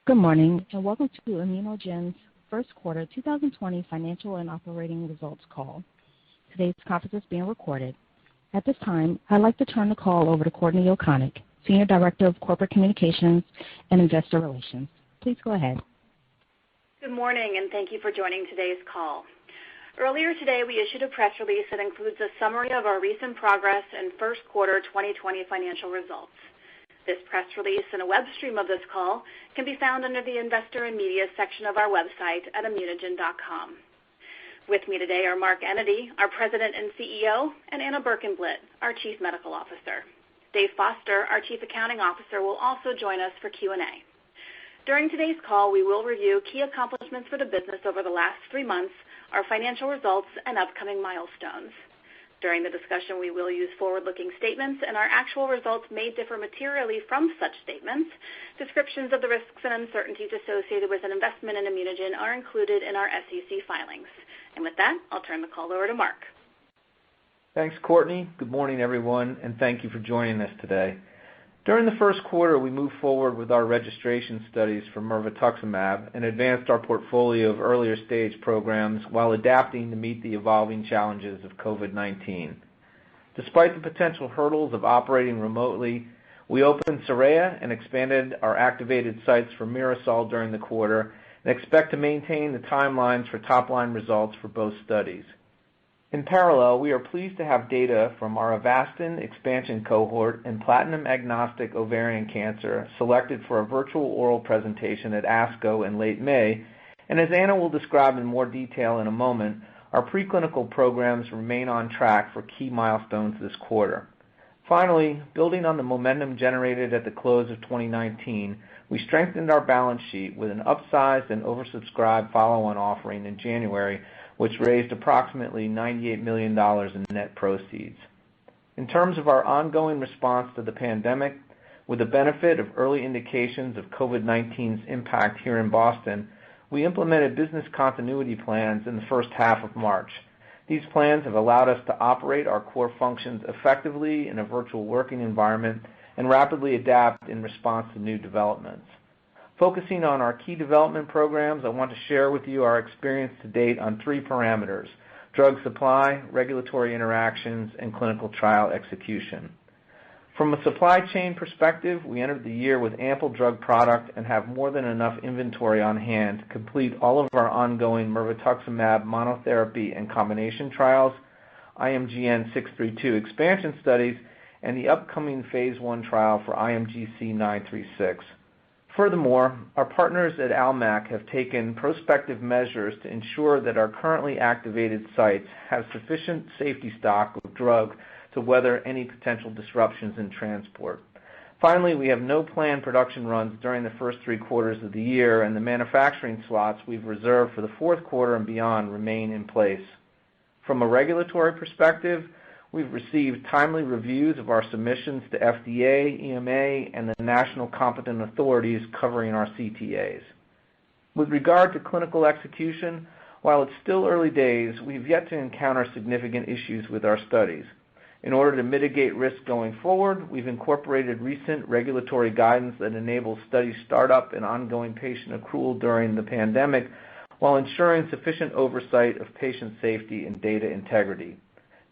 Good morning, and welcome to ImmunoGen's first quarter 2020 financial and operating results call. Today's conference is being recorded. At this time, I'd like to turn the call over to Courtney Laconic, Senior Director of Corporate Communications and Investor Relations. Please go ahead. Good morning, and thank you for joining today's call. Earlier today, we issued a press release that includes a summary of our recent progress and first quarter 2020 financial results. This press release and a web stream of this call can be found under the Investor and Media section of our website at ImmunoGen.com. With me today are Mark Enyedy, our President and CEO, and Anna Berkenblit, our Chief Medical Officer. Dave Foster, our Chief Accounting Officer, will also join us for Q&A. During today's call, we will review key accomplishments for the business over the last 3 months, our financial results, and upcoming milestones. During the discussion, we will use forward-looking statements, and our actual results may differ materially from such statements. Descriptions of the risks and uncertainties associated with an investment in ImmunoGen are included in our SEC filings. And with that, I'll turn the call over to Mark. Thanks, Courtney. Good morning, everyone, and thank you for joining us today. During the first quarter, we moved forward with our registration studies for Mrd and advanced our portfolio of earlier stage programs while adapting to meet the evolving challenges of COVID-19. Despite the potential hurdles of operating remotely, we opened Soraya and expanded our activated sites for Mirasol during the quarter and expect to maintain the timelines for top-line results for both studies. In parallel, we are pleased to have data from our Avastin expansion cohort in platinum-agnostic ovarian cancer selected for a virtual oral presentation at ASCO in late May, and as Anna will describe in more detail in a moment, our preclinical programs remain on track for key milestones this quarter. Finally, building on the momentum generated at the close of 2019, we strengthened our balance sheet with an upsized and oversubscribed follow-on offering in January, which raised approximately $98 million in net proceeds. In terms of our ongoing response to the pandemic, with the benefit of early indications of COVID-19's impact here in Boston, we implemented business continuity plans in the first half of March. These plans have allowed us to operate our core functions effectively in a virtual working environment and rapidly adapt in response to new developments. Focusing on our key development programs, I want to share with you our experience to date on 3 parameters: drug supply, regulatory interactions, and clinical trial execution. From a supply chain perspective, we entered the year with ample drug product and have more than enough inventory on hand to complete all of our ongoing mirvetuximab monotherapy and combination trials, IMGN 632 expansion studies, and the upcoming phase 1 trial for IMGC 936. Furthermore, our partners at Almac have taken prospective measures to ensure that our currently activated sites have sufficient safety stock of drug to weather any potential disruptions in transport. Finally, we have no planned production runs during the first 3 quarters of the year, and the manufacturing slots we've reserved for the fourth quarter and beyond remain in place. From a regulatory perspective, we've received timely reviews of our submissions to FDA, EMA, and the national competent authorities covering our CTAs. With regard to clinical execution, while it's still early days, we've yet to encounter significant issues with our studies. In order to mitigate risk going forward, we've incorporated recent regulatory guidance that enables study startup and ongoing patient accrual during the pandemic while ensuring sufficient oversight of patient safety and data integrity.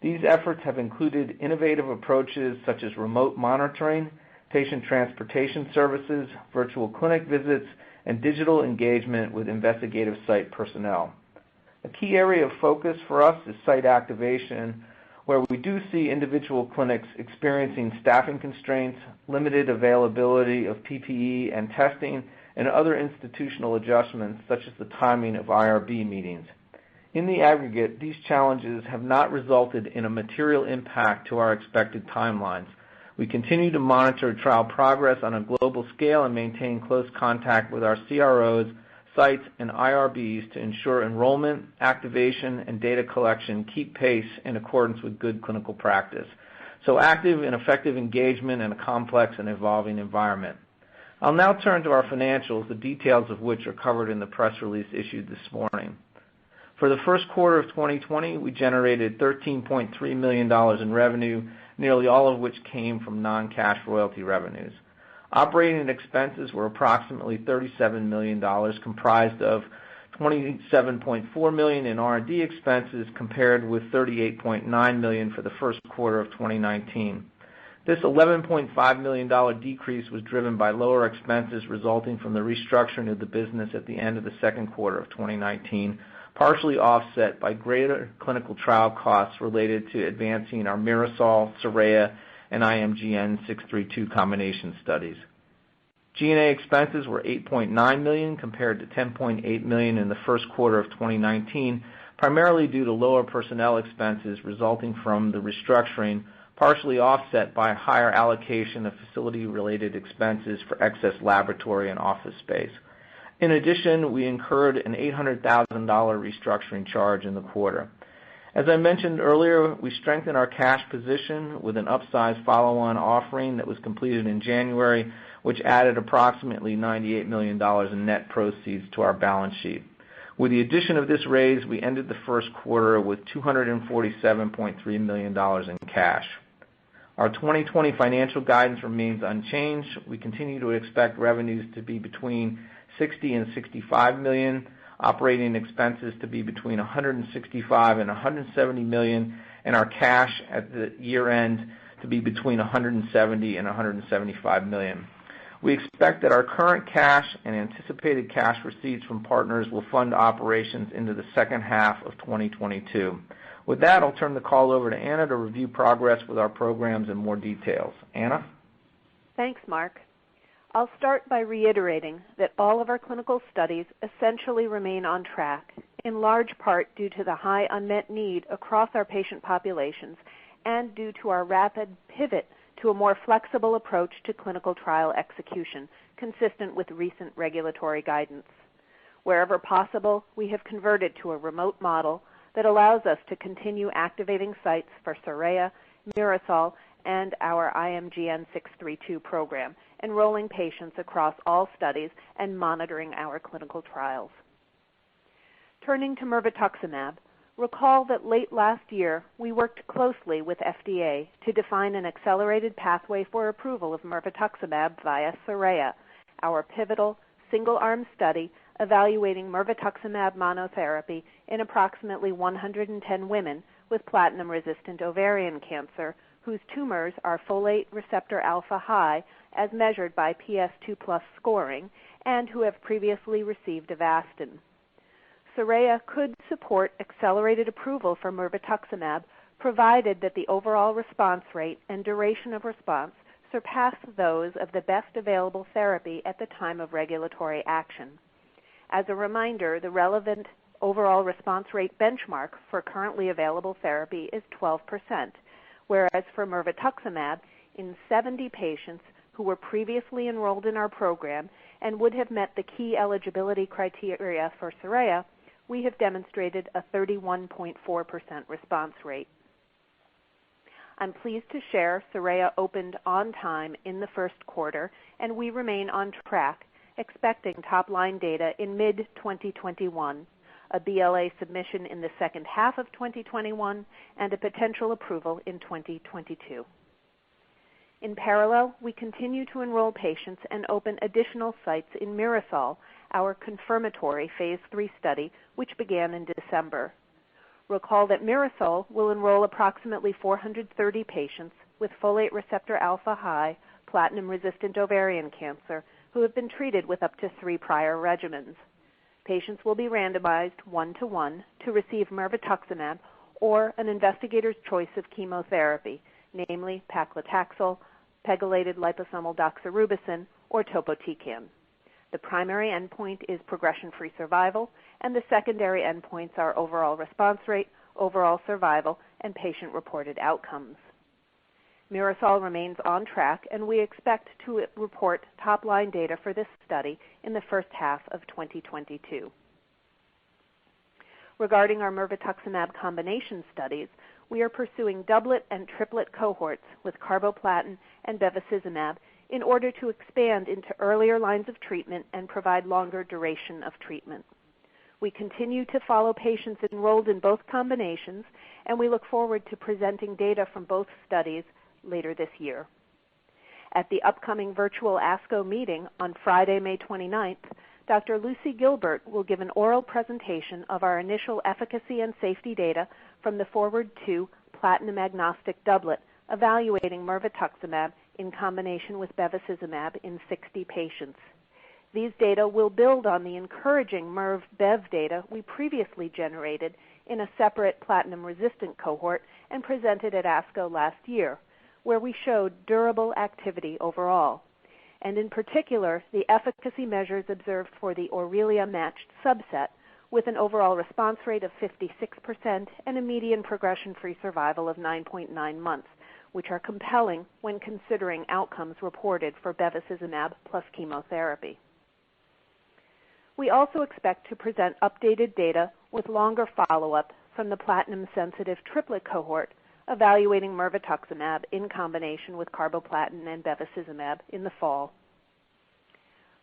These efforts have included innovative approaches such as remote monitoring, patient transportation services, virtual clinic visits, and digital engagement with investigative site personnel. A key area of focus for us is site activation, where we do see individual clinics experiencing staffing constraints, limited availability of PPE and testing, and other institutional adjustments such as the timing of IRB meetings. In the aggregate, these challenges have not resulted in a material impact to our expected timelines. We continue to monitor trial progress on a global scale and maintain close contact with our CROs, sites, and IRBs to ensure enrollment, activation, and data collection keep pace in accordance with good clinical practice. So active and effective engagement in a complex and evolving environment. I'll now turn to our financials, the details of which are covered in the press release issued this morning. For the first quarter of 2020, we generated $13.3 million in revenue, nearly all of which came from non-cash royalty revenues. Operating expenses were approximately $37 million, comprised of $27.4 million in R&D expenses compared with $38.9 million for the first quarter of 2019. This $11.5 million decrease was driven by lower expenses resulting from the restructuring of the business at the end of the second quarter of 2019, partially offset by greater clinical trial costs related to advancing our Mirasol, SORAYA, and IMGN 632 combination studies. G&A expenses were $8.9 million compared to $10.8 million in the first quarter of 2019, primarily due to lower personnel expenses resulting from the restructuring, partially offset by a higher allocation of facility-related expenses for excess laboratory and office space. In addition, we incurred an $800,000 restructuring charge in the quarter. As I mentioned earlier, we strengthened our cash position with an upsized follow-on offering that was completed in January, which added approximately $98 million in net proceeds to our balance sheet. With the addition of this raise, we ended the first quarter with $247.3 million in cash. Our 2020 financial guidance remains unchanged. We continue to expect revenues to be between $60 and $65 million, operating expenses to be between $165 and $170 million, and our cash at the year-end to be between $170 and $175 million. We expect that our current cash and anticipated cash receipts from partners will fund operations into the second half of 2022. With that, I'll turn the call over to Anna to review progress with our programs in more details. Anna? Thanks, Mark. I'll start by reiterating that all of our clinical studies essentially remain on track, in large part due to the high unmet need across our patient populations and due to our rapid pivot to a more flexible approach to clinical trial execution, consistent with recent regulatory guidance. Wherever possible, we have converted to a remote model that allows us to continue activating sites for SORAYA, Mirasol, and our IMGN 632 program, enrolling patients across all studies and monitoring our clinical trials. Turning to mirvetuximab, recall that late last year we worked closely with FDA to define an accelerated pathway for approval of mirvetuximab via SORAYA, our pivotal single-arm study evaluating mirvetuximab monotherapy in approximately 110 women with platinum-resistant ovarian cancer whose tumors are folate receptor alpha high as measured by PS2+ scoring and who have previously received Avastin. SORAYA could support accelerated approval for mirvetuximab provided that the overall response rate and duration of response surpass those of the best available therapy at the time of regulatory action. As a reminder, the relevant overall response rate benchmark for currently available therapy is 12%, whereas for mirvetuximab, in 70 patients who were previously enrolled in our program and would have met the key eligibility criteria for SORAYA, we have demonstrated a 31.4% response rate. I'm pleased to share SORAYA opened on time in the first quarter, and we remain on track, expecting top-line data in mid-2021, a BLA submission in the second half of 2021, and a potential approval in 2022. In parallel, we continue to enroll patients and open additional sites in Mirasol, our confirmatory phase 3 study, which began in December. Recall that Mirasol will enroll approximately 430 patients with folate receptor alpha high, platinum-resistant ovarian cancer who have been treated with up to 3 prior regimens. Patients will be randomized 1-to-1 to receive mirvetuximab or an investigator's choice of chemotherapy, namely paclitaxel, pegylated liposomal doxorubicin, or topotecan. The primary endpoint is progression-free survival, and the secondary endpoints are overall response rate, overall survival, and patient-reported outcomes. Mirasol remains on track, and we expect to report top-line data for this study in the first half of 2022. Regarding our mirvetuximab combination studies, we are pursuing doublet and triplet cohorts with carboplatin and bevacizumab in order to expand into earlier lines of treatment and provide longer duration of treatment. We continue to follow patients enrolled in both combinations, and we look forward to presenting data from both studies later this year. At the upcoming virtual ASCO meeting on Friday, May 29th, Dr. Lucy Gilbert will give an oral presentation of our initial efficacy and safety data from the Forward 2 platinum-agnostic doublet evaluating mirvetuximab in combination with bevacizumab in 60 patients. These data will build on the encouraging MIRV-BEV data we previously generated in a separate platinum-resistant cohort and presented at ASCO last year, where we showed durable activity overall, and in particular the efficacy measures observed for the Aurelia-matched subset with an overall response rate of 56% and a median progression-free survival of 9.9 months, which are compelling when considering outcomes reported for bevacizumab plus chemotherapy. We also expect to present updated data with longer follow-up from the platinum-sensitive triplet cohort evaluating mirvetuximab in combination with carboplatin and bevacizumab in the fall.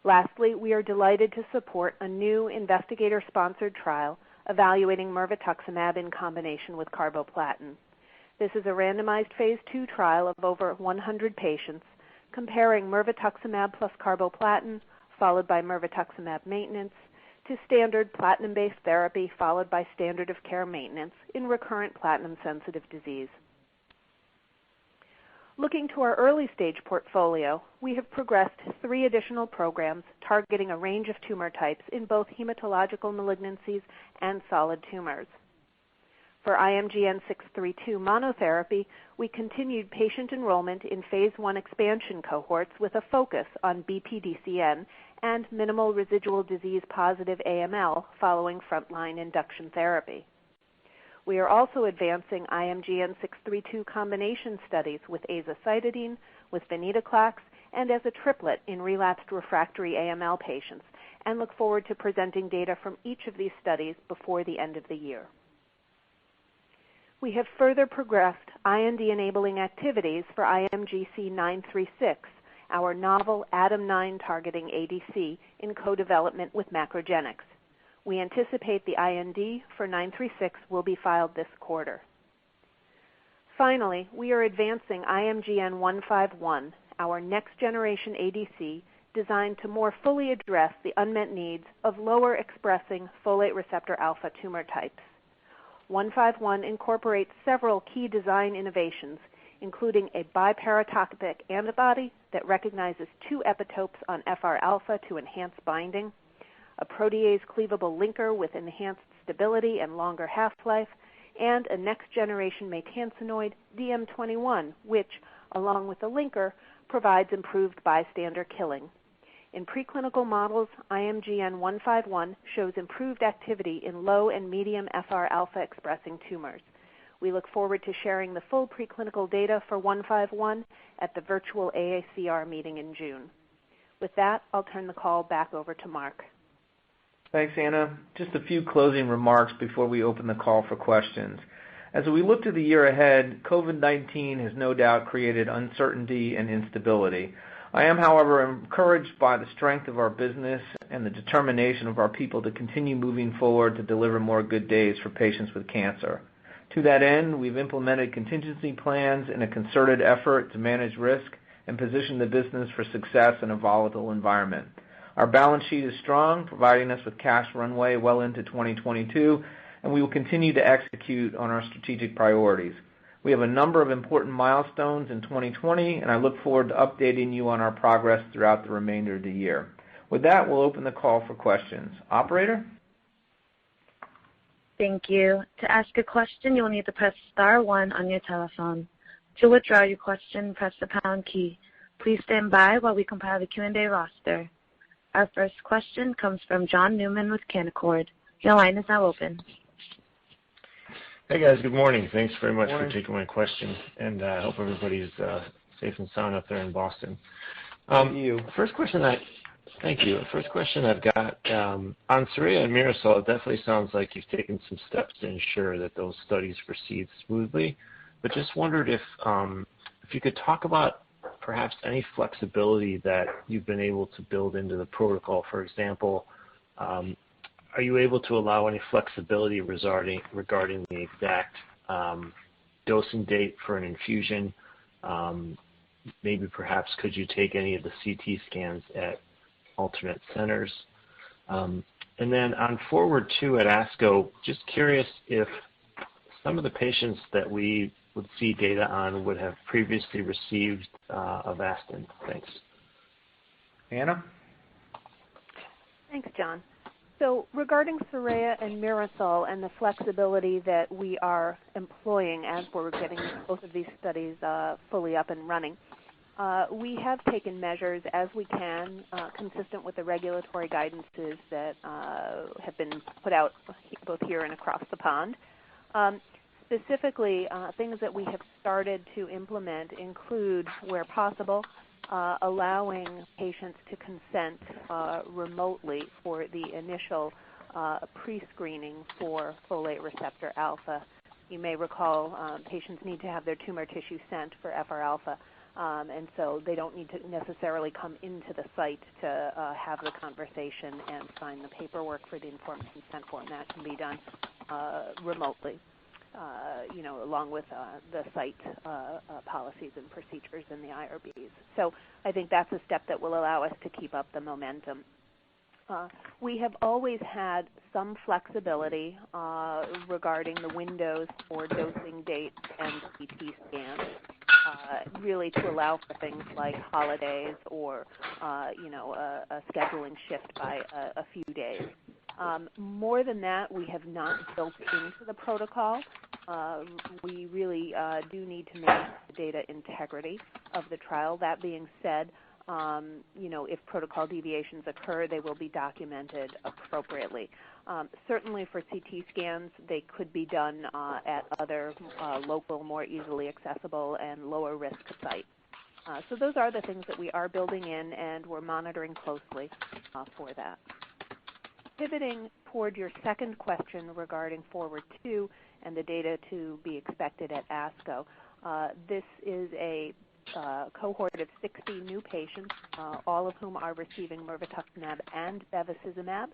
Lastly, we are delighted to support a new investigator-sponsored trial evaluating mirvetuximab in combination with carboplatin. This is a randomized phase 2 trial of over 100 patients comparing mirvetuximab plus carboplatin followed by mirvetuximab maintenance to standard platinum-based therapy followed by standard of care maintenance in recurrent platinum-sensitive disease. Looking to our early-stage portfolio, we have progressed 3 additional programs targeting a range of tumor types in both hematological malignancies and solid tumors. For IMGN 632 monotherapy, we continued patient enrollment in phase 1 expansion cohorts with a focus on BPDCN and minimal residual disease positive AML following frontline induction therapy. We are also advancing IMGN 632 combination studies with azacitidine, with venetoclax, and as a triplet in relapsed refractory AML patients, and look forward to presenting data from each of these studies before the end of the year. We have further progressed IND-enabling activities for IMGC 936, our novel ADAM9 targeting ADC in co-development with Macrogenics. We anticipate the IND for 936 will be filed this quarter. Finally, we are advancing IMGN 151, our next-generation ADC designed to more fully address the unmet needs of lower-expressing folate receptor alpha tumor types. 151 incorporates several key design innovations, including a biparatopic antibody that recognizes 2 epitopes on FR-alpha to enhance binding, a protease-cleavable linker with enhanced stability and longer half-life, and a next-generation maytansinoid, DM21, which, along with the linker, provides improved bystander killing. In preclinical models, IMGN 151 shows improved activity in low and medium FR-alpha expressing tumors. We look forward to sharing the full preclinical data for 151 at the virtual AACR meeting in June. With that, I'll turn the call back over to Mark. Thanks, Anna. Just a few closing remarks before we open the call for questions. As we look to the year ahead, COVID-19 has no doubt created uncertainty and instability. I am, however, encouraged by the strength of our business and the determination of our people to continue moving forward to deliver more good days for patients with cancer. To that end, we've implemented contingency plans in a concerted effort to manage risk and position the business for success in a volatile environment. Our balance sheet is strong, providing us with cash runway well into 2022, and we will continue to execute on our strategic priorities. We have a number of important milestones in 2020, and I look forward to updating you on our progress throughout the remainder of the year. With that, we'll open the call for questions. Operator? Thank you. To ask a question, you'll need to press star 1 on your telephone. To withdraw your question, press the pound key. Please stand by while we compile the Q&A roster. Our first question comes from John Newman with Canaccord. Your line is now open. Hey guys, good morning. Thanks very much for taking my question, and I hope everybody's safe and sound up there in Boston. Thank you. Thank you. First question I've got on Soraya and Mirasol. It definitely sounds like you've taken some steps to ensure that those studies proceed smoothly. But just wondered if you could talk about perhaps any flexibility that you've been able to build into the protocol. For example, are you able to allow any flexibility regarding the exact dosing date for an infusion? maybe perhaps could you take any of the CT scans at alternate centers? And then on Forward 2 at ASCO, just curious if some of the patients that we would see data on would have previously received Avastin. Thanks. Anna? Thanks, John. So regarding Soraya and Mirasol and the flexibility that we are employing as we're getting both of these studies fully up and running, we have taken measures as we can, consistent with the regulatory guidances that have been put out both here and across the pond. Specifically, things that we have started to implement include, where possible, allowing patients to consent remotely for the initial pre-screening for folate receptor alpha. You may recall patients need to have their tumor tissue sent for FR alpha, and so they don't need to necessarily come into the site to have the conversation and sign the paperwork for the informed consent form. That can be done remotely. Along with the site policies and procedures in the IRBs. So I think that's a step that will allow us to keep up the momentum. We have always had some flexibility regarding the windows for dosing dates and CT scans, really to allow for things like holidays or, a scheduling shift by a few days. More than that, we have not built into the protocol. We really do need to manage the data integrity of the trial. That being said, if protocol deviations occur, they will be documented appropriately. Certainly for CT scans, they could be done at other local, more easily accessible and lower risk sites. So those are the things that we are building in, and we're monitoring closely for that. Pivoting toward your second question regarding Forward 2 and the data to be expected at ASCO, this is a cohort of 60 new patients, all of whom are receiving mirvetuximab and bevacizumab.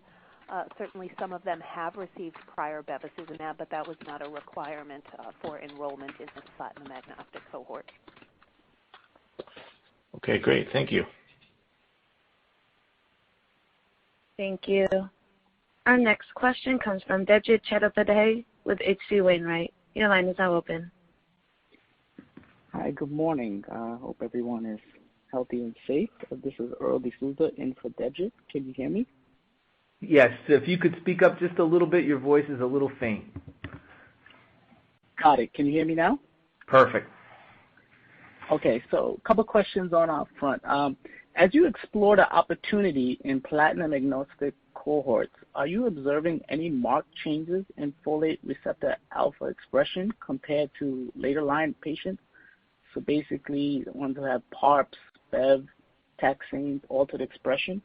Certainly some of them have received prior bevacizumab, but that was not a requirement for enrollment in this platinum-agnostic cohort. Okay, great. Thank you. Thank you. Our next question comes from Debjit Chattopadhyay with H.C. Wainwright. Your line is now open. Hi, good morning. Hope everyone is healthy and safe. This is Earl D'Souza in for Debjit. Can you hear me? Yes. If you could speak up just a little bit, your voice is a little faint. Got it. Can you hear me now? Perfect. Okay, so a couple questions on our front. As you explore the opportunity in platinum-agnostic cohorts, are you observing any marked changes in folate receptor alpha expression compared to later line patients? So basically, the ones who have PARPs, BEV, taxanes, altered expression.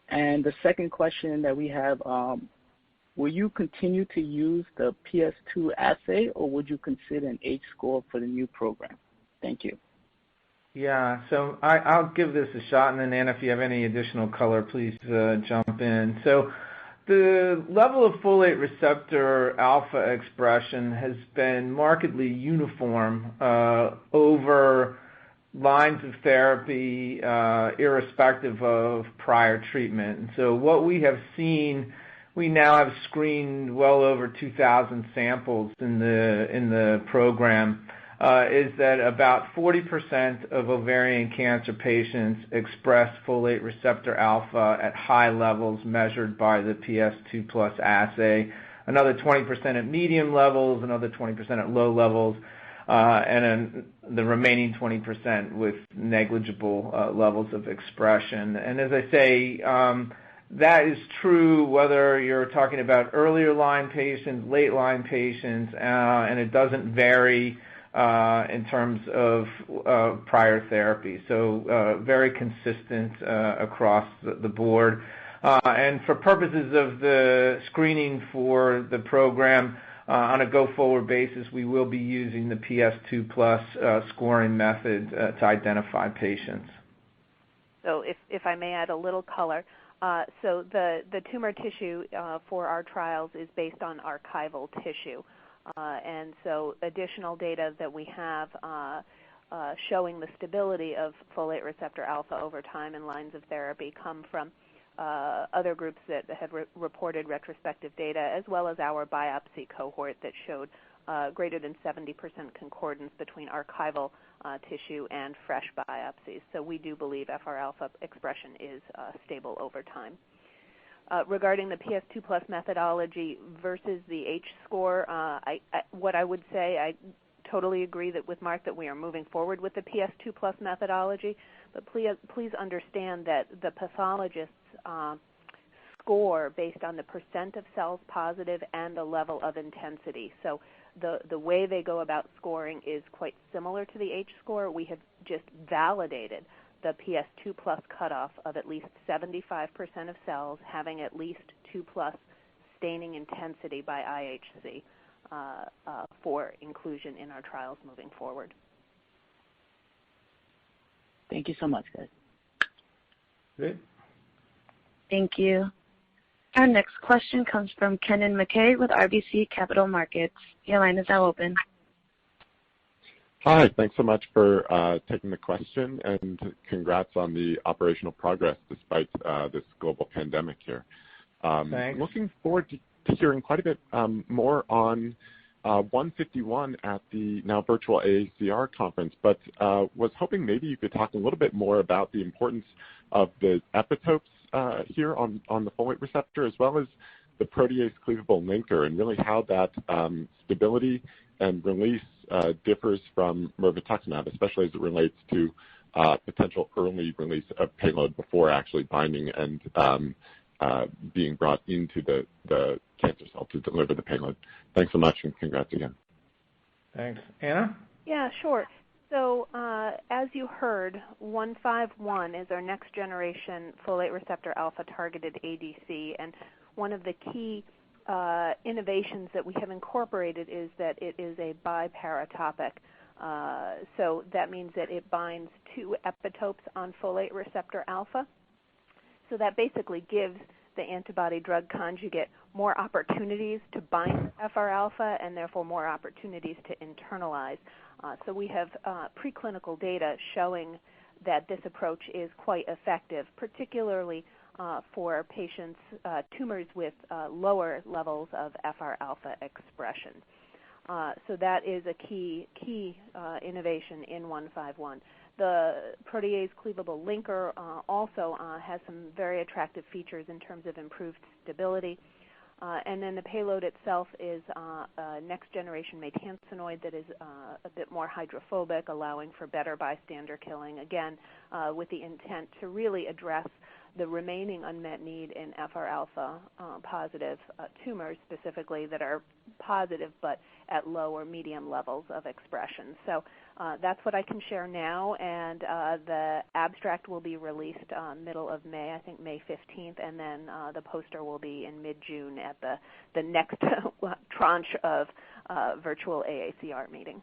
And the second question that we have, will you continue to use the PS2 assay, or would you consider an H-score for the new program? Thank you. Yeah, so I'll give this a shot, and then Anna, if you have any additional color, please jump in. So the level of folate receptor alpha expression has been markedly uniform over lines of therapy, irrespective of prior treatment. And so what we have seen, we now have screened well over 2,000 samples in the program. Is that about 40% of ovarian cancer patients express folate receptor alpha at high levels measured by the PS2 plus assay, another 20% at medium levels, another 20% at low levels, and then the remaining 20% with negligible levels of expression. And as I say, that is true whether you're talking about earlier line patients, late line patients, and it doesn't vary in terms of prior therapy. So very consistent across the board. And for purposes of the screening for the program, on a go-forward basis, we will be using the PS2 plus scoring method to identify patients. So if I may add a little color, so the tumor tissue for our trials is based on archival tissue. And so additional data that we have showing the stability of folate receptor alpha over time in lines of therapy come from other groups that had reported retrospective data, as well as our biopsy cohort that showed greater than 70% concordance between archival tissue and fresh biopsies. So we do believe FR alpha expression is stable over time. Regarding the PS2 plus methodology versus the H-score, what I would say, I totally agree with Mark that we are moving forward with the PS2 plus methodology, but please understand that the pathologists score based on the percent of cells positive and the level of intensity. So the way they go about scoring is quite similar to the H-score. We have just validated the PS2 plus cutoff of at least 75% of cells having at least 2 plus staining intensity by IHC for inclusion in our trials moving forward. Thank you so much, guys. Great. Thank you. Our next question comes from Kennen MacKay with RBC Capital Markets. Your line is now open. Hi, thanks so much for taking the question, and congrats on the operational progress despite this global pandemic here. Thanks. Looking forward to hearing quite a bit more on 151 at the now virtual AACR conference, but was hoping maybe you could talk a little bit more about the importance of the epitopes here on the folate receptor, as well as the protease cleavable linker, and really how that stability and release differs from mirvetuximab, especially as it relates to potential early release of payload before actually binding and being brought into the cancer cell to deliver the payload. Thanks so much, and congrats again. Thanks. Anna? Yeah, sure. So as you heard, 151 is our next generation folate receptor alpha targeted ADC, and one of the key innovations that we have incorporated is that it is a biparatopic. So that means that it binds 2 epitopes on folate receptor alpha. So that basically gives the antibody drug conjugate more opportunities to bind FR alpha and therefore more opportunities to internalize. So we have preclinical data showing that this approach is quite effective, particularly for patients, tumors with lower levels of FR alpha expression. So that is a key innovation in 151. The protease cleavable linker also has some very attractive features in terms of improved stability. And then the payload itself is a next-generation maytansinoid that is a bit more hydrophobic, allowing for better bystander killing, again, with the intent to really address the remaining unmet need in FR alpha positive tumors, specifically that are positive but at low or medium levels of expression. So that's what I can share now, and the abstract will be released middle of May, I think May 15th, and then the poster will be in mid-June at the next tranche of virtual AACR meeting.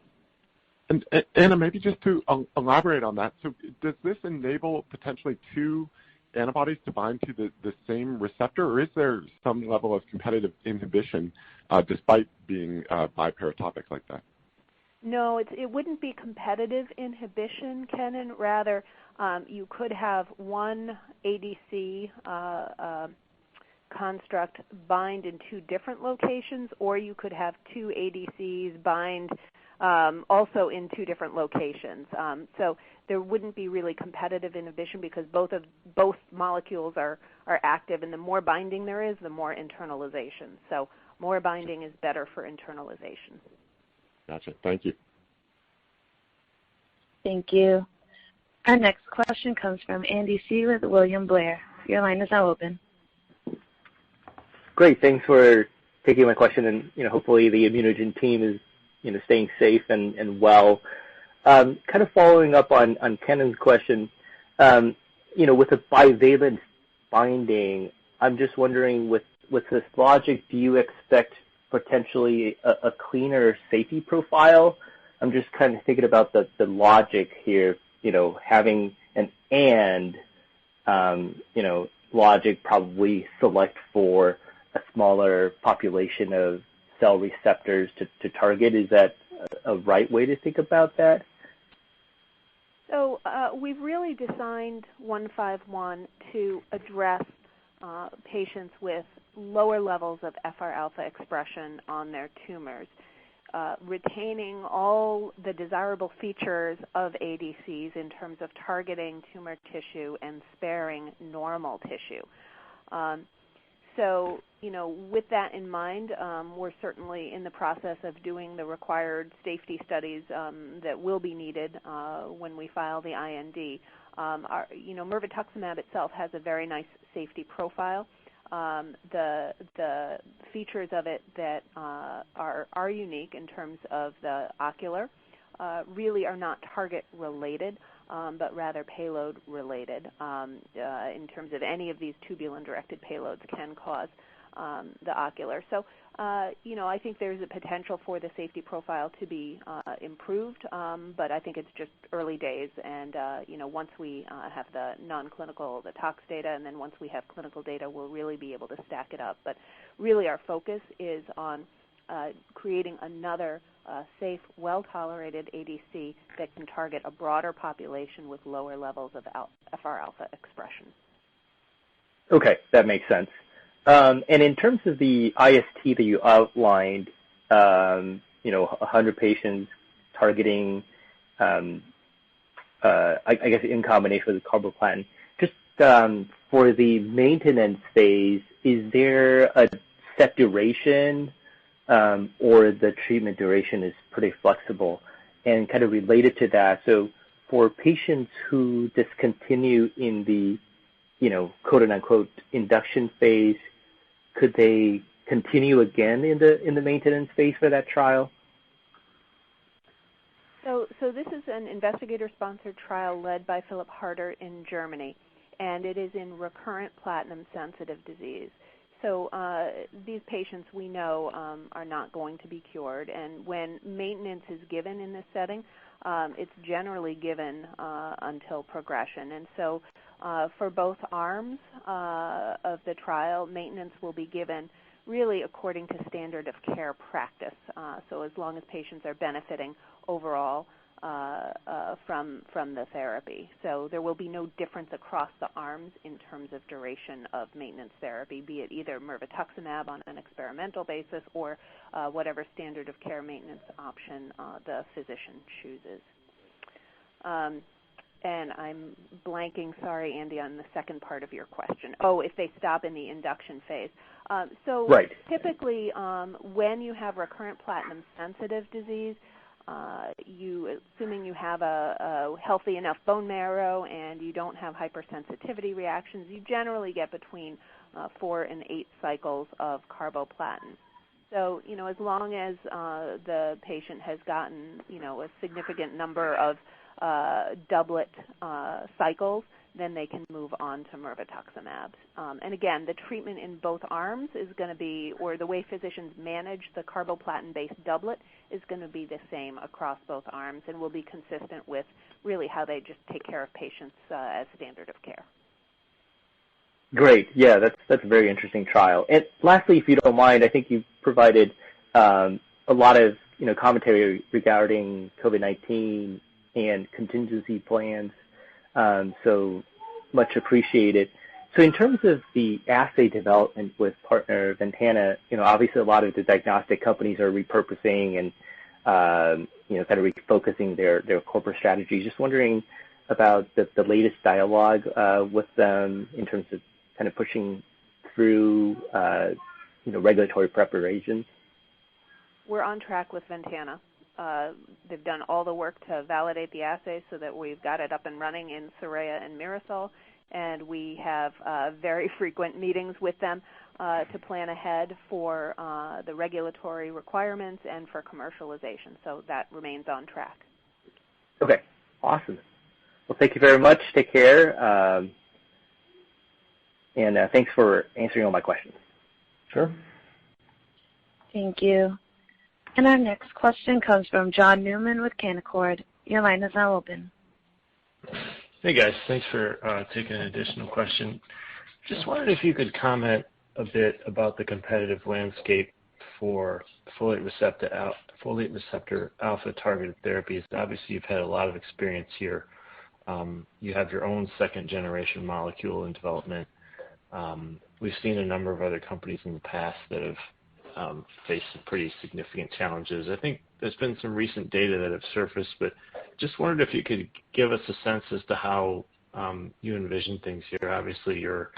And Anna, maybe just to elaborate on that, so does this enable potentially 2 antibodies to bind to the same receptor, or is there some level of competitive inhibition despite being biparatopic like that? No, it wouldn't be competitive inhibition, Kennen. Rather, you could have one ADC construct bind in 2 different locations, or you could have 2 ADCs bind also in 2 different locations. So there wouldn't be really competitive inhibition because both molecules are active, and the more binding there is, the more internalization. So more binding is better for internalization. Gotcha. Thank you. Thank you. Our next question comes from Andy C. with William Blair. Your line is now open. Great. Thanks for taking my question, and hopefully the ImmunoGen team is staying safe and well. Kind of following up on Kennen's question, with a bivalent binding, I'm just wondering, with this logic, do you expect potentially a cleaner safety profile? I'm just kind of thinking about the logic here, having an logic probably select for a smaller population of cell receptors to target. Is that a right way to think about that? So we've really designed 151 to address patients with lower levels of FR alpha expression on their tumors, retaining all the desirable features of ADCs in terms of targeting tumor tissue and sparing normal tissue. So, with that in mind, we're certainly in the process of doing the required safety studies that will be needed when we file the IND. Mirvetuximab itself has a very nice safety profile. The features of it that are unique in terms of the ocular really are not target related, but rather payload related in terms of any of these tubulin-directed payloads can cause the ocular. So, I think there's a potential for the safety profile to be improved, but I think it's just early days. And, once we have the non-clinical, the tox data, and then once we have clinical data, we'll really be able to stack it up. But really our focus is on creating another safe, well-tolerated ADC that can target a broader population with lower levels of FR alpha expression. Okay, that makes sense. And in terms of the IST that you outlined, 100 patients targeting, I guess in combination with carboplatin, just for the maintenance phase, is there a set duration or the treatment duration is pretty flexible? And kind of related to that, so for patients who discontinue in the, quote-unquote induction phase, could they continue again in the maintenance phase for that trial? So this is an investigator-sponsored trial led by Philip Harder in Germany, and it is in recurrent platinum-sensitive disease. So these patients we know are not going to be cured, and when maintenance is given in this setting, it's generally given until progression. And so for both arms of the trial, maintenance will be given really according to standard of care practice. So as long as patients are benefiting overall from the therapy. So there will be no difference across the arms in terms of duration of maintenance therapy, be it either mirvetuximab on an experimental basis or whatever standard of care maintenance option the physician chooses. And I'm blanking, sorry, Andy, on the second part of your question. Oh, if they stop in the induction phase. So right. Typically, when you have recurrent platinum-sensitive disease, assuming you have a healthy enough bone marrow and you don't have hypersensitivity reactions, you generally get between 4 and 8 cycles of carboplatin. So, as long as the patient has gotten, a significant number of doublet cycles, then they can move on to mirvetuximab. And again, the treatment in both arms is going to be, or the way physicians manage the carboplatin-based doublet is going to be the same across both arms and will be consistent with really how they just take care of patients as standard of care. Great. Yeah, that's a very interesting trial. And lastly, if you don't mind, I think you provided a lot of commentary regarding COVID-19 and contingency plans. So much appreciated. So in terms of the assay development with partner Ventana, obviously a lot of the diagnostic companies are repurposing and kind of refocusing their corporate strategy. Just wondering about the latest dialogue with them in terms of kind of pushing through regulatory preparations. We're on track with Ventana. They've done all the work to validate the assay so that we've got it up and running in Soraya and Mirasol, and we have very frequent meetings with them to plan ahead for the regulatory requirements and for commercialization. So that remains on track. Okay, awesome. Well, thank you very much. Take care. And thanks for answering all my questions. Sure. Thank you. And our next question comes from John Newman with Canaccord. Your line is now open. Hey guys, thanks for taking an additional question. Just wondered if you could comment a bit about the competitive landscape for folate receptor alpha targeted therapies. Obviously, you've had a lot of experience here you have your own second-generation molecule in development. We've seen a number of other companies in the past that have faced some pretty significant challenges. I think there's been some recent data that have surfaced, but just wondered if you could give us a sense as to how you envision things here. Obviously, you're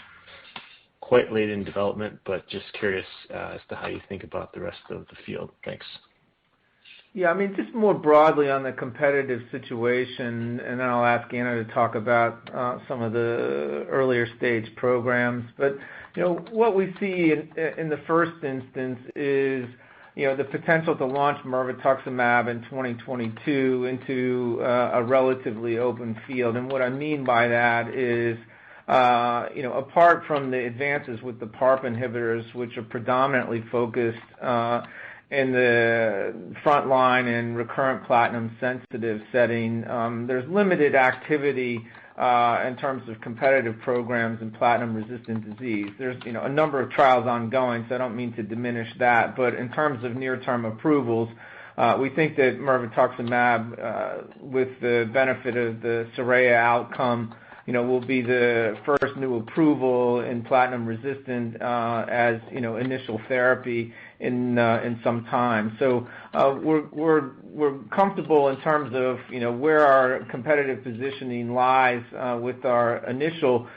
quite late in development, but just curious as to how you think about the rest of the field. Thanks. Yeah, I mean, just more broadly on the competitive situation, and then I'll ask Anna to talk about some of the earlier stage programs. But, what we see in the first instance is, the potential to launch mirvetuximab in 2022 into a relatively open field. And what I mean by that is, apart from the advances with the PARP inhibitors, which are predominantly focused in the frontline and recurrent platinum-sensitive setting, there's limited activity in terms of competitive programs in platinum-resistant disease. There's a number of trials ongoing, so I don't mean to diminish that. But in terms of near-term approvals, we think that mirvetuximab, with the benefit of the SORAYA outcome, will be the first new approval in platinum-resistant as initial therapy in some time. So we're comfortable in terms of where our competitive positioning lies with our initial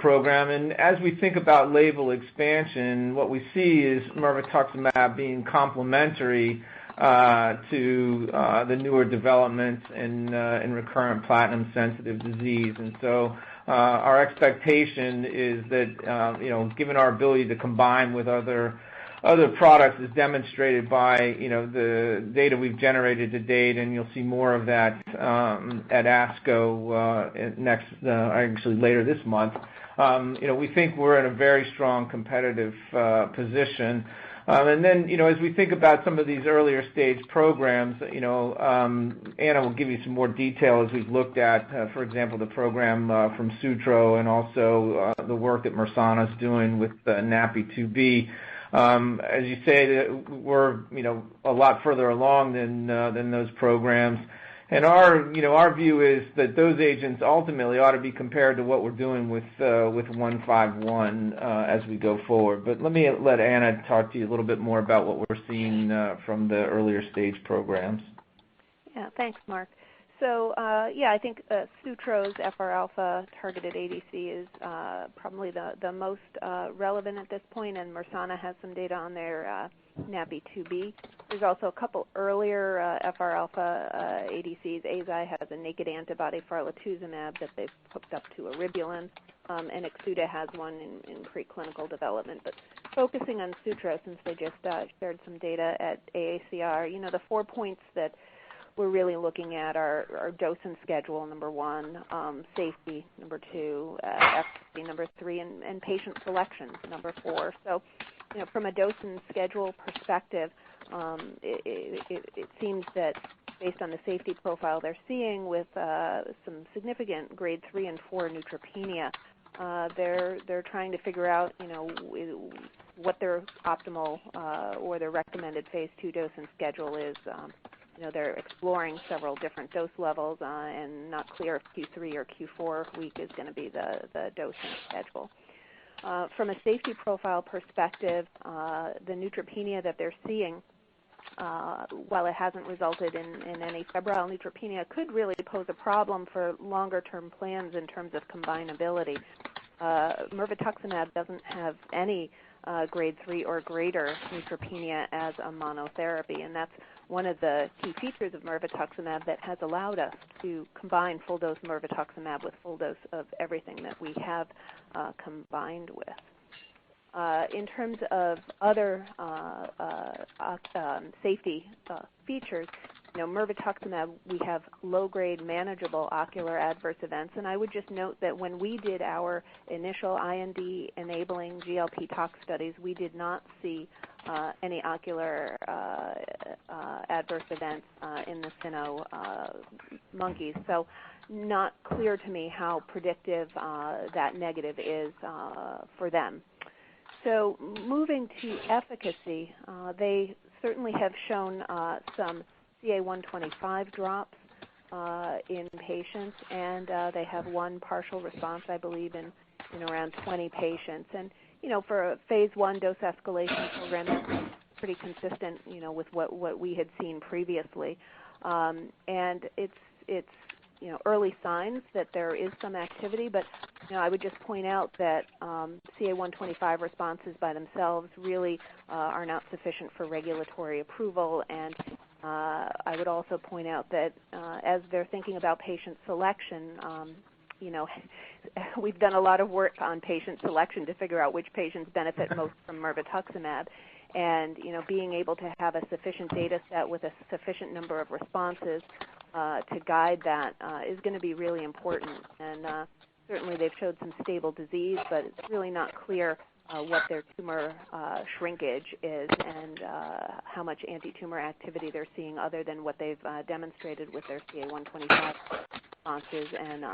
program. And as we think about label expansion, what we see is mirvetuximab being complementary to the newer developments in recurrent platinum-sensitive disease. And so our expectation is that, given our ability to combine with other products as demonstrated by, the data we've generated to date, and you'll see more of that at ASCO actually later this month. We think we're in a very strong competitive position. And then, as we think about some of these earlier stage programs, Anna will give you some more detail as we've looked at, for example, the program from Sutro and also the work that Mersana is doing with NaPi2b. As you say, we're a lot further along than those programs. And our view is that those agents ultimately ought to be compared to what we're doing with 151 as we go forward. But let Anna talk to you a little bit more about what we're seeing from the earlier stage programs. Yeah, thanks, Mark. So, I think Sutro's FR-alpha targeted ADC is probably the most relevant at this point, and Mersana has some data on their NaPi2b. There's also a couple earlier FR-alpha ADCs. Eisai has a naked antibody farletuzumab that they've hooked up to eribulin, and Exuda has one in preclinical development. But focusing on Sutro, since they just shared some data at AACR, the 4 points that we're really looking at our dose and schedule, number one, safety, number two, efficacy, number three, and patient selection, number four. So, from a dose and schedule perspective, it seems that based on the safety profile they're seeing with some significant grade 3 and 4 neutropenia, they're trying to figure out, what their optimal or their recommended phase 2 dose and schedule is. They're exploring several different dose levels, and not clear if Q3 or Q4 week is going to be the dose and schedule. From a safety profile perspective, the neutropenia that they're seeing, while it hasn't resulted in any febrile neutropenia, could really pose a problem for longer-term plans in terms of combinability. Mirvetuximab doesn't have any grade 3 or greater neutropenia as a monotherapy, and that's one of the key features of mirvetuximab that has allowed us to combine full-dose mirvetuximab with full dose of everything that we have combined with. In terms of other safety features, mirvetuximab, we have low-grade manageable ocular adverse events, and I would just note that when we did our initial IND-enabling GLP tox studies, we did not see any ocular adverse events in the cyno monkeys. So not clear to me how predictive that negative is for them. So moving to efficacy, they certainly have shown some CA-125 drops in patients, and they have one partial response, I believe, in around 20 patients. And for a phase 1 dose escalation program, that's pretty consistent, with what we had seen previously. And it's early signs that there is some activity, but I would just point out that CA-125 responses by themselves really are not sufficient for regulatory approval. And I would also point out that as they're thinking about patient selection, we've done a lot of work on patient selection to figure out which patients benefit most from mirvetuximab. And being able to have a sufficient data set with a sufficient number of responses to guide that is going to be really important. And certainly they've showed some stable disease, but it's really not clear what their tumor shrinkage is and how much anti-tumor activity they're seeing other than what they've demonstrated with their CA-125 responses and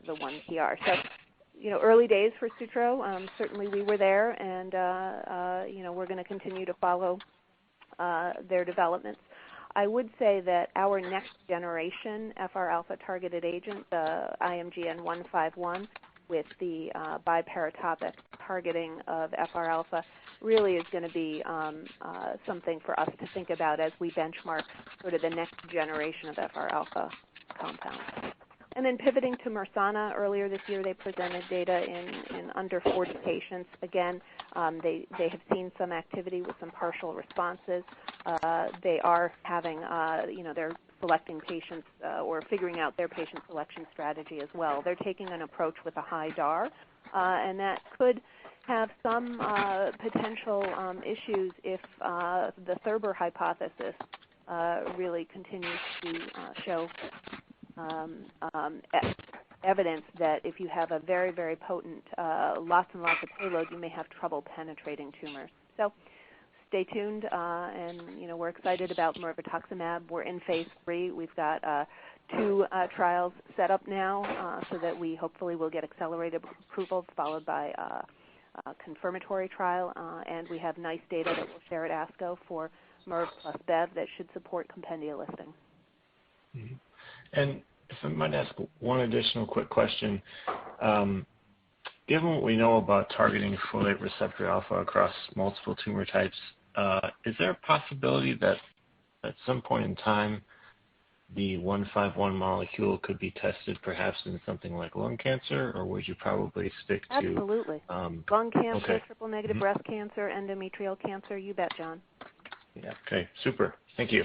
the one PR. So, early days for Sutro. Certainly we were there, and, we're going to continue to follow their developments. I would say that our next generation FR-alpha targeted agent, the IMGN 151, with the biparatopic targeting of FR-alpha, really is going to be something for us to think about as we benchmark sort of the next generation of FR-alpha compounds. And then pivoting to Mersana, earlier this year they presented data in under 40 patients. Again, they have seen some activity with some partial responses. They are having, they're selecting patients or figuring out their patient selection strategy as well. They're taking an approach with a high DAR, and that could have some potential issues if the Thurber hypothesis really continues to show evidence that if you have a very, very potent lots and lots of payload, you may have trouble penetrating tumors. So stay tuned, and we're excited about mirvetuximab. We're in phase 3. We've got 2 trials set up now, so that we hopefully will get accelerated approvals followed by a confirmatory trial, and we have nice data that we'll share at ASCO for Mrd plus Bev that should support compendia listing. Mm-hmm. And if I might ask one additional quick question, given what we know about targeting folate receptor alpha across multiple tumor types, is there a possibility that at some point in time the 151 molecule could be tested perhaps in something like lung cancer, or would you probably stick to... Absolutely. Lung cancer, okay. triple-negative breast cancer, endometrial cancer, you bet, John. Yeah. Okay, super. Thank you.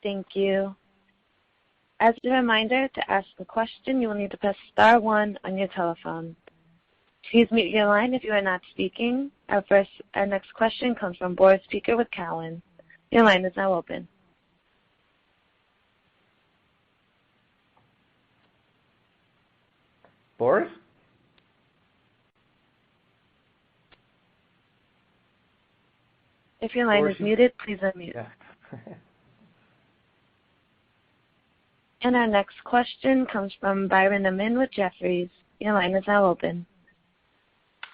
Thank you. As a reminder, to ask a question, you will need to press star 1 on your telephone. Please mute your line if you are not speaking. Our next question comes from Boris Peaker with Cowen. Your line is now open. Boris? If your line is muted, please unmute. Yeah. And our next question comes from Byron Amin with Jefferies. Your line is now open.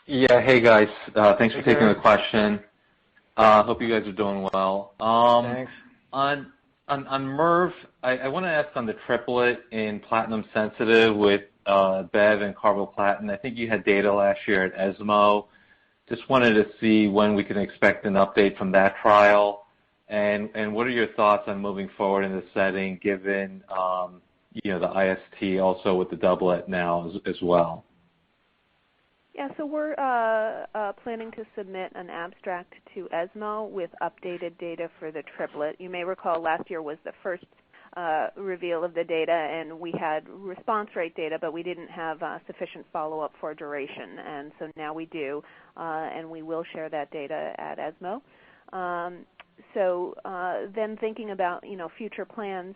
Yeah, hey guys. Thanks for taking the question. Hope you guys are doing well. Thanks. On Mrv, I want to ask on the triplet in platinum sensitive with Bev and carboplatin. I think you had data last year at ESMO. Just wanted to see when we can expect an update from that trial. And what are your thoughts on moving forward in this setting, given the IST also with the doublet now as well? Yeah, so we're planning to submit an abstract to ESMO with updated data for the triplet. You may recall last year was the first reveal of the data, and we had response rate data, but we didn't have sufficient follow-up for duration, and so now we do, and we will share that data at ESMO. So then thinking about future plans,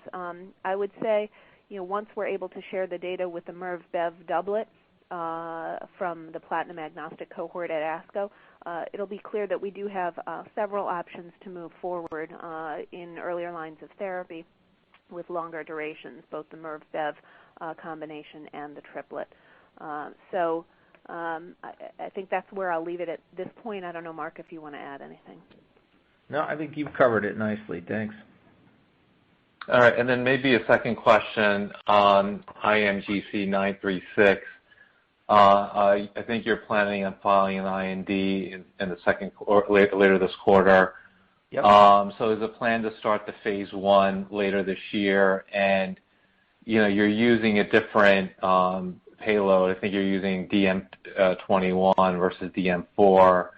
I would say once we're able to share the data with the Mrv-Bev doublet from the platinum agnostic cohort at ASCO, it'll be clear that we do have several options to move forward in earlier lines of therapy with longer durations, both the Mrv-Bev combination and the triplet. So I think that's where I'll leave it at this point. I don't know, Mark, if you want to add anything. No, I think you've covered it nicely. Thanks. All right, and then maybe a second question on IMGC 936. I think you're planning on filing an IND in the second or later this quarter. Yep. So is the plan to start the phase 1 later this year? And you're using a different payload. I think you're using DM21 versus DM4.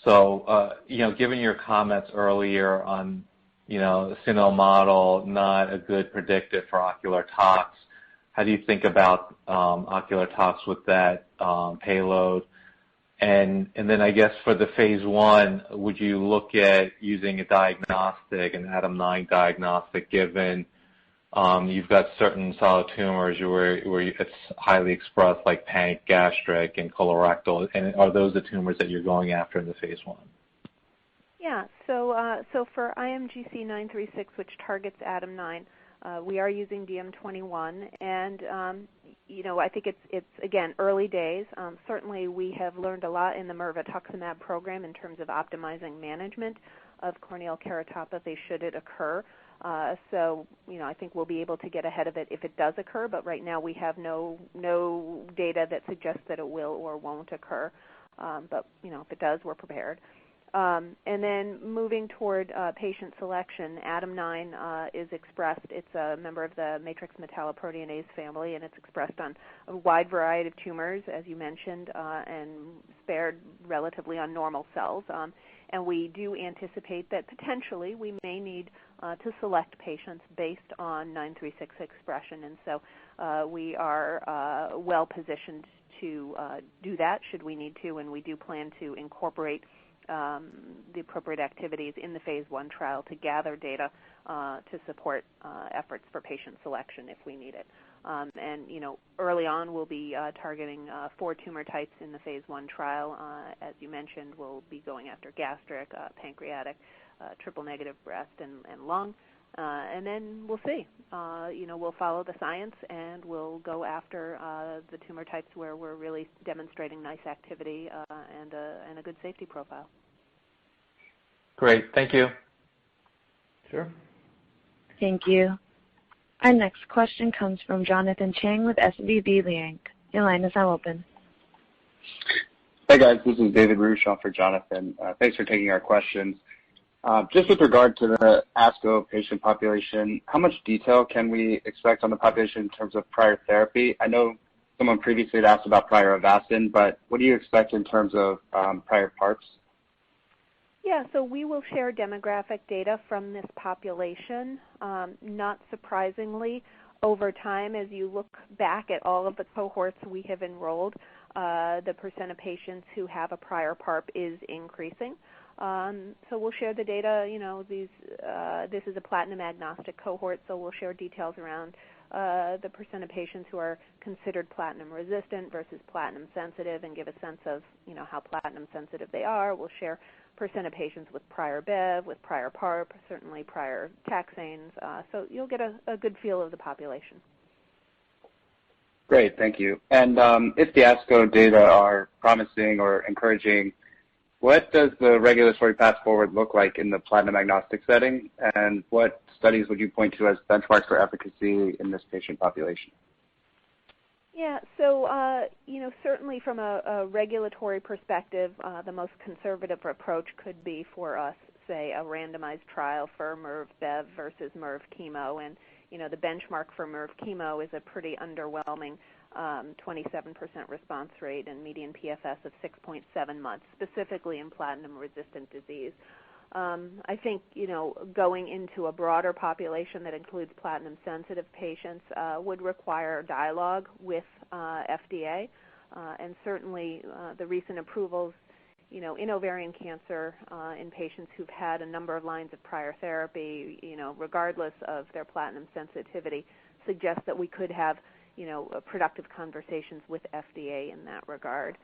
So given your comments earlier on cyno model not a good predictor for ocular tox, how do you think about ocular tox with that payload? And then I guess for the phase 1, would you look at using a diagnostic, an ADAM9 diagnostic, given you've got certain solid tumors where it's highly expressed, like panc, gastric, and colorectal, and are those the tumors that you're going after in the phase 1? Yeah, so for IMGC 936, which targets ADAM9, we are using DM21, and I think it's again early days. Certainly, we have learned a lot in the mirvetuximab program in terms of optimizing management of corneal keratopathy should it occur. So I think we'll be able to get ahead of it if it does occur. But right now, we have no data that suggests that it will or won't occur. But if it does, we're prepared. And then moving toward patient selection, ADAM9 is expressed. It's a member of the matrix metalloproteinase family, and it's expressed on a wide variety of tumors, as you mentioned, and spared relatively on normal cells. And we do anticipate that potentially we may need to select patients based on 936 expression. And so we are well positioned to do that should we need to, and we do plan to incorporate the appropriate activities in the phase 1 trial to gather data to support efforts for patient selection if we need it. And early on we'll be targeting 4 tumor types in the phase 1 trial. As you mentioned, we'll be going after gastric, pancreatic, triple-negative breast, and lung. And then we'll see. We'll follow the science, and we'll go after the tumor types where we're really demonstrating nice activity and a good safety profile. Great. Thank you. Sure. Thank you. Our next question comes from Jonathan Chang with SVB Leerink. Your line is now open. Hey, guys. This is David Ruchon for Jonathan. Thanks for taking our questions. Just with regard to the ASCO patient population, how much detail can we expect on the population in terms of prior therapy? I know someone previously had asked about prior Avastin, but what do you expect in terms of prior PARPs? Yeah, so we will share demographic data from this population. Not surprisingly, over time, as you look back at all of the cohorts we have enrolled, the percent of patients who have a prior PARP is increasing. So we'll share the data. This is a platinum agnostic cohort, so we'll share details around the percent of patients who are considered platinum resistant versus platinum sensitive, and give a sense of how platinum sensitive they are. We'll share percent of patients with prior Bev, with prior PARP, certainly prior taxanes. So you'll get a good feel of the population. Great, thank you. And if the ASCO data are promising or encouraging, what does the regulatory path forward look like in the platinum agnostic setting, and what studies would you point to as benchmarks for efficacy in this patient population? Yeah, so certainly from a regulatory perspective, the most conservative approach could be for us, say, a randomized trial for MIRV-Bev versus MIRV chemo, and the benchmark for MIRV chemo is a pretty underwhelming 27% response rate and median PFS of 6.7 months, specifically in platinum-resistant disease. I think, going into a broader population that includes platinum-sensitive patients would require dialogue with FDA, and certainly the recent approvals, in ovarian cancer in patients who've had a number of lines of prior therapy, regardless of their platinum sensitivity, suggest that we could have, productive conversations with FDA in that regard.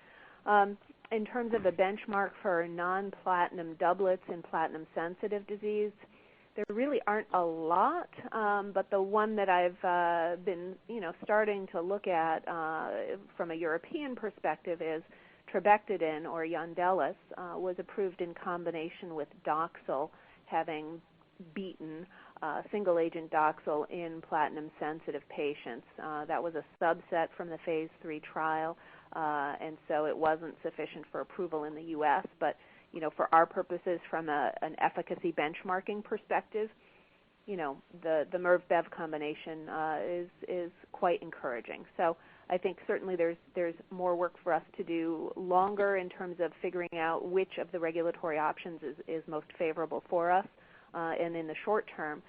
In terms of a benchmark for non-platinum doublets in platinum-sensitive disease, there really aren't a lot, but the one that I've been, starting to look at from a European perspective is trabectedin, or Yondelis, was approved in combination with Doxil, having beaten single-agent Doxil in platinum-sensitive patients. That was a subset from the phase 3 trial, and so it wasn't sufficient for approval in the U.S., but for our purposes from an efficacy benchmarking perspective, the Mrd-Bev combination is quite encouraging. So I think certainly there's more work for us to do longer in terms of figuring out which of the regulatory options is most favorable for us. And in the short term,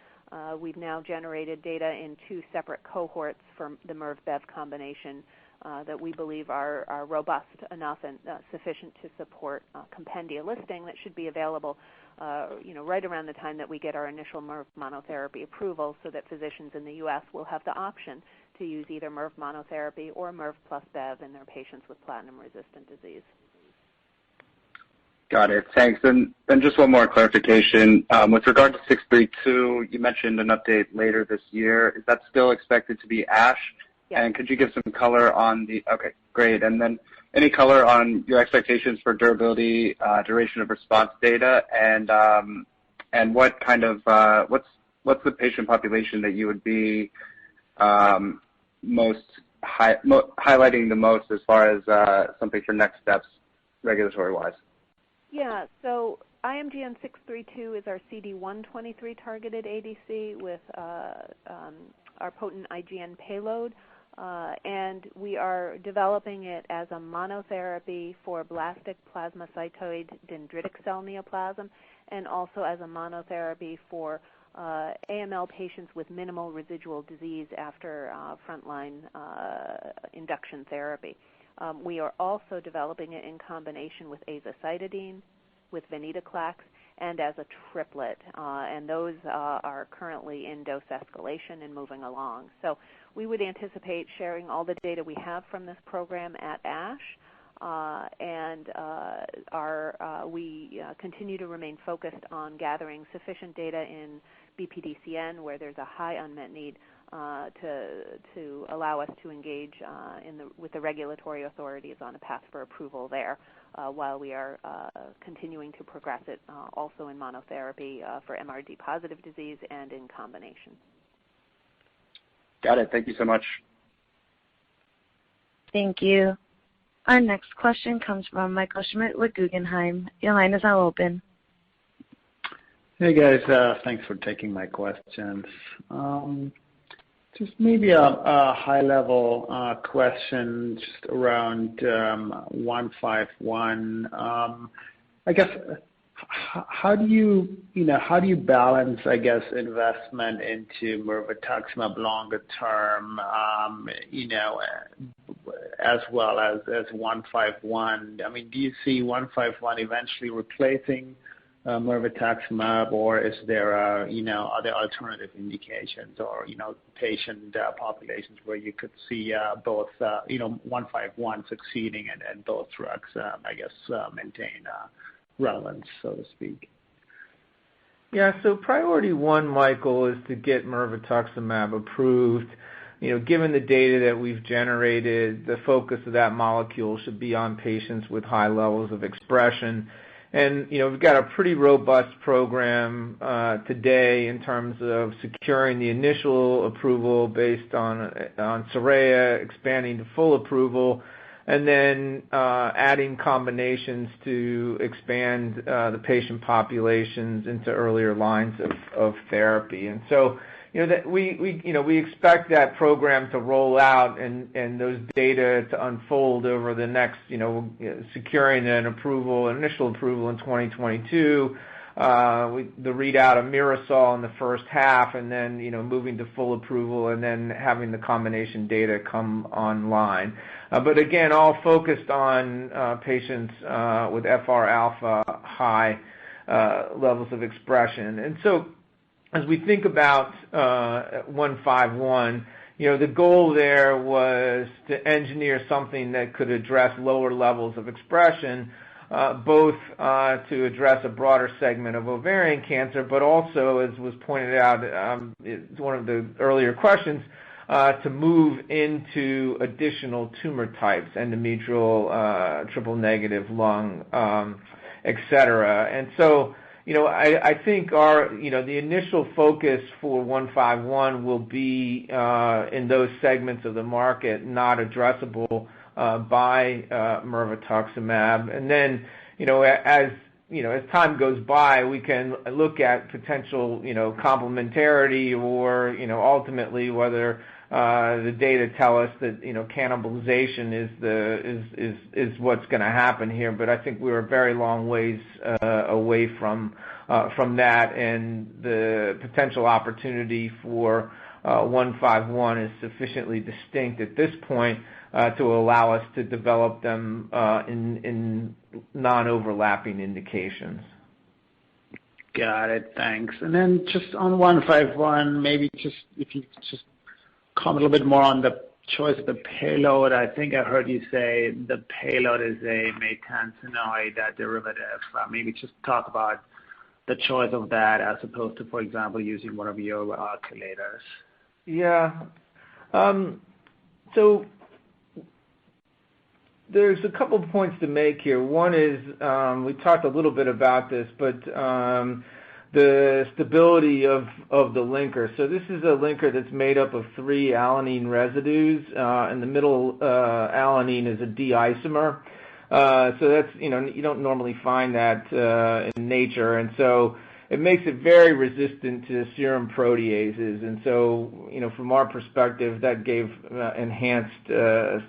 we've now generated data in 2 separate cohorts for the Mrd-Bev combination that we believe are robust enough and sufficient to support compendia listing that should be available right around the time that we get our initial Mrv monotherapy approval, so that physicians in the U.S. will have the option to use either Mrv monotherapy or Mrv plus Bev in their patients with platinum-resistant disease. Got it. Thanks. And then just one more clarification. With regard to 632, you mentioned an update later this year. Is that still expected to be ASH? Yes. And could you give some color on okay, great. And then any color on your expectations for durability, duration of response data, and what kind of, what's the patient population that you would be highlighting the most as far as something for next steps regulatory-wise? Yeah, so IMGN 632 is our CD123 targeted ADC with our potent IgN payload, and we are developing it as a monotherapy for blastic plasmacytoid dendritic cell neoplasm, and also as a monotherapy for AML patients with minimal residual disease after frontline induction therapy. We are also developing it in combination with azacitidine, with venetoclax, and as a triplet, and those are currently in dose escalation and moving along. So we would anticipate sharing all the data we have from this program at ASH, and we continue to remain focused on gathering sufficient data in BPDCN, where there's a high unmet need, to allow us to engage with the regulatory authorities on a path for approval there, while we are continuing to progress it also in monotherapy for MRD positive disease and in combination. Got it. Thank you so much. Thank you. Our next question comes from Michael Schmidt with Guggenheim. Your line is now open. Hey guys, thanks for taking my questions. Just maybe a high-level question just around 151. I guess how do you balance, I guess, investment into mirvetuximab longer term, as well as 151? I mean, do you see 151 eventually replacing mirvetuximab, or is there other alternative indications or patient populations where you could see both 151 succeeding and both drugs I guess maintain relevance, so to speak? Yeah, so priority one, Michael, is to get mirvetuximab approved. Given the data that we've generated, the focus of that molecule should be on patients with high levels of expression. And, we've got a pretty robust program today in terms of securing the initial approval based on SORAYA, expanding to full approval, and then adding combinations to expand the patient populations into earlier lines of therapy. And so, that we expect that program to roll out and those data to unfold over the next, securing an initial approval in 2022, the readout of MIRASOL in the first half, and then, moving to full approval and then having the combination data come online. But again, all focused on patients with FR alpha high levels of expression. And so, as we think about 151, the goal there was to engineer something that could address lower levels of expression, both to address a broader segment of ovarian cancer, but also, as was pointed out, it's one of the earlier questions, to move into additional tumor types, endometrial, triple negative lung, et cetera. And so, I think the initial focus for 151 will be in those segments of the market not addressable by mirvetuximab. And then, as time goes by, we can look at potential, complementarity or, ultimately whether the data tell us that, cannibalization is what's going to happen here. But I think we're a very long ways away from that, and the potential opportunity for 151 is sufficiently distinct at this point to allow us to develop them in non-overlapping indications. Got it. Thanks. And then just on 151, maybe if you could just comment a little bit more on the choice of the payload. I think I heard you say the payload is a maytansinoid derivative. Maybe just talk about the choice of that as opposed to, for example, using one of your chelators. Yeah. So there's a couple of points to make here. One is we talked a little bit about this, but the stability of the linker. So this is a linker that's made up of 3 alanine residues, and the middle alanine is a D-isomer. So that's, you don't normally find that in nature, and so it makes it very resistant to serum proteases. And so, from our perspective, that gave enhanced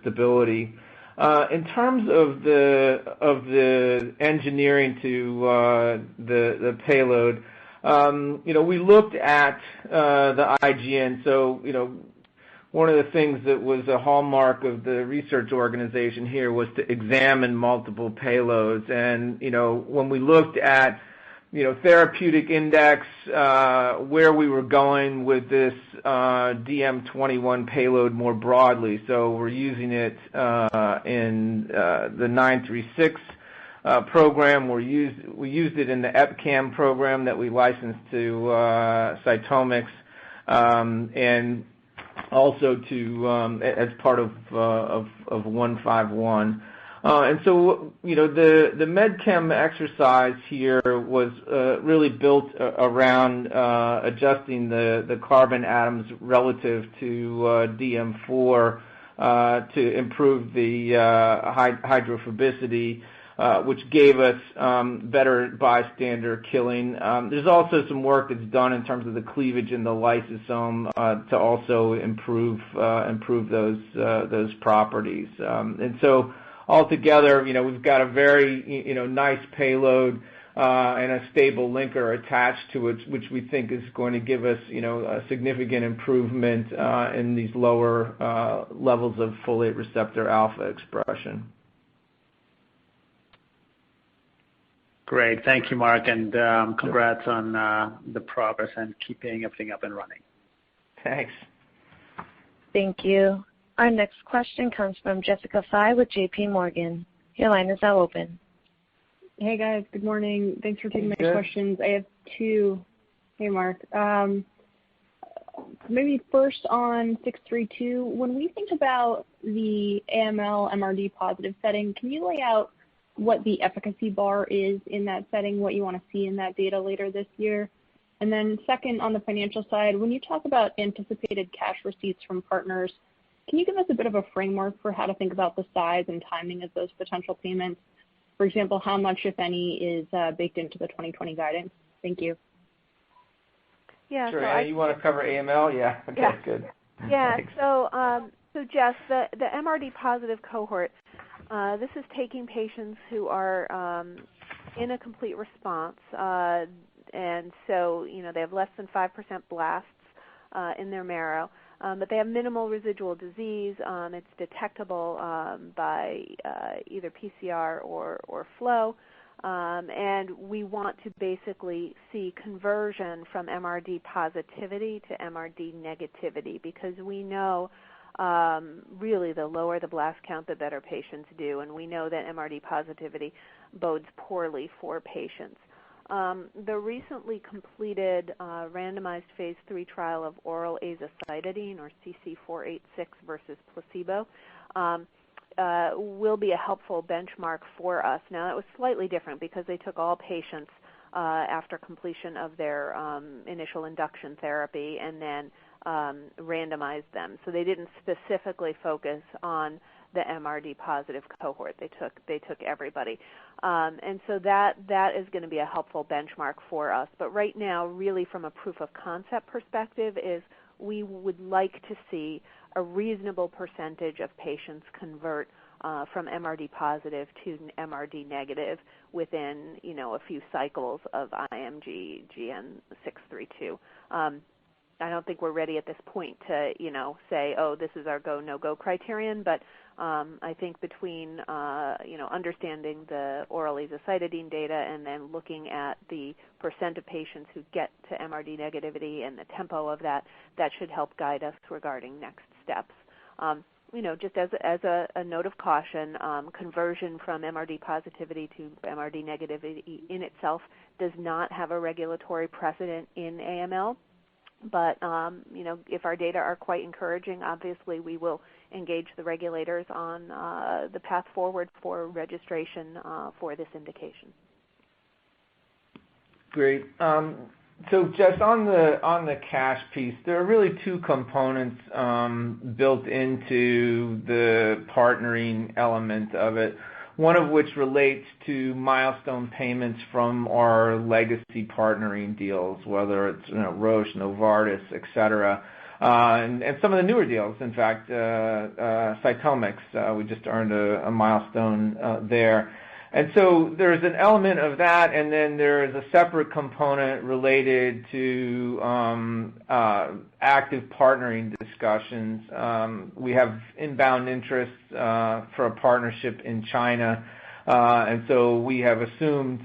stability. In terms of the engineering to the payload, we looked at the IGN. So, one of the things that was a hallmark of the research organization here was to examine multiple payloads. And, when we looked at, therapeutic index, where we were going with this DM21 payload more broadly. So we're using it in the 936 program. We used it in the EpCAM program that we licensed to CytomX, and also as part of 151. And so, the MedChem exercise here was really built around adjusting the carbon atoms relative to DM4 to improve the hydrophobicity, which gave us better bystander killing. There's also some work that's done in terms of the cleavage in the lysosome to also improve those properties. And so, altogether, we've got a very, nice payload and a stable linker attached to it, which we think is going to give us, a significant improvement in these lower levels of folate receptor alpha expression. Great. Thank you, Mark, and congrats on the progress and keeping everything up and running. Thanks. Thank you. Our next question comes from Jessica Fye with J.P. Morgan. Your line is now open. Hey, guys. Good morning. Thanks for taking my questions. I have 2. Hey, Mark. Maybe first on 632, when we think about the AML MRD positive setting, can you lay out what the efficacy bar is in that setting, what you want to see in that data later this year? And then second, on the financial side, when you talk about anticipated cash receipts from partners, can you give us a bit of a framework for how to think about the size and timing of those potential payments? For example, how much, if any, is baked into the 2020 guidance? Thank you. Yeah. Sure. Anna, you want to cover AML? Yeah. Okay. Yeah. Good. Yeah. Thanks. So Jess, the MRD positive cohort, this is taking patients who are in a complete response, and so they have less than 5% blasts in their marrow. But they have minimal residual disease. It's detectable by either PCR or flow. And we want to basically see conversion from MRD positivity to MRD negativity, because we know really the lower the blast count, the better patients do. And we know that MRD positivity bodes poorly for patients. The recently completed randomized phase 3 trial of oral azacitidine, or CC486, versus placebo will be a helpful benchmark for us. Now, that was slightly different because they took all patients after completion of their initial induction therapy and then randomized them. So they didn't specifically focus on the MRD positive cohort. They took everybody. And so that is going to be a helpful benchmark for us. But right now, really from a proof of concept perspective, is we would like to see a reasonable percentage of patients convert from MRD positive to MRD negative within, a few cycles of IMGN 632. I don't think we're ready at this point to, say, oh, this is our go, no-go criterion, but I think between, understanding the oral azacitidine data and then looking at the percent of patients who get to MRD negativity and the tempo of that should help guide us regarding next steps. Just as a note of caution, conversion from MRD positivity to MRD negativity in itself does not have a regulatory precedent in AML. But, if our data are quite encouraging, obviously we will engage the regulators on the path forward for registration for this indication. Great. So Jess, on the cash piece, there are really two components built into the partnering element of it. One of which relates to milestone payments from our legacy partnering deals, whether it's Roche, Novartis, et cetera, and some of the newer deals. In fact, CytomX, we just earned a milestone there. And so there's an element of that, and then there is a separate component related to active partnering discussions. We have inbound interest for a partnership in China, and so we have assumed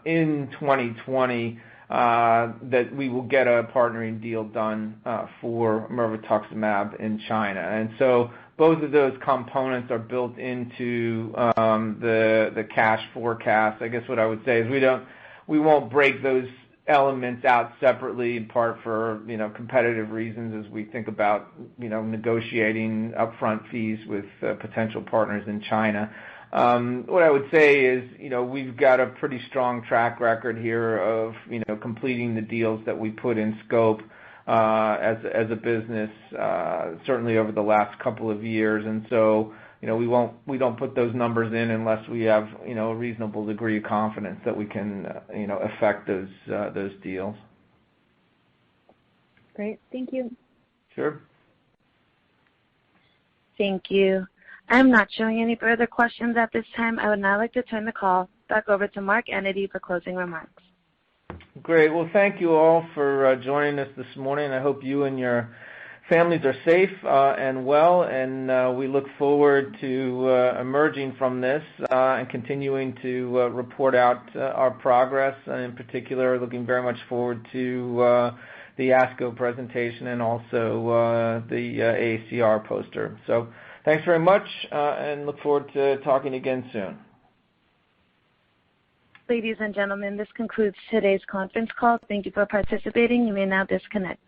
in 2020 that we will get a partnering deal done for mirvetuximab in China. And so both of those components are built into the cash forecast. I guess what I would say is we won't break those elements out separately, in part for competitive reasons as we think about negotiating upfront fees with potential partners in China. What I would say is we've got a pretty strong track record here of completing the deals that we put in scope as a business, certainly over the last couple of years, and so we don't put those numbers in unless we have a reasonable degree of confidence that we can affect those deals. Great, thank you. Sure. Thank you. I'm not showing any further questions at this time. I would now like to turn the call back over to Mark Enyedy for closing remarks. Great. Well, thank you all for joining us this morning. I hope you and your families are safe and well, and we look forward to emerging from this and continuing to report out our progress, and in particular looking very much forward to the ASCO presentation and also the AACR poster. So thanks very much, and look forward to talking again soon. Ladies and gentlemen, this concludes today's conference call. Thank you for participating. You may now disconnect.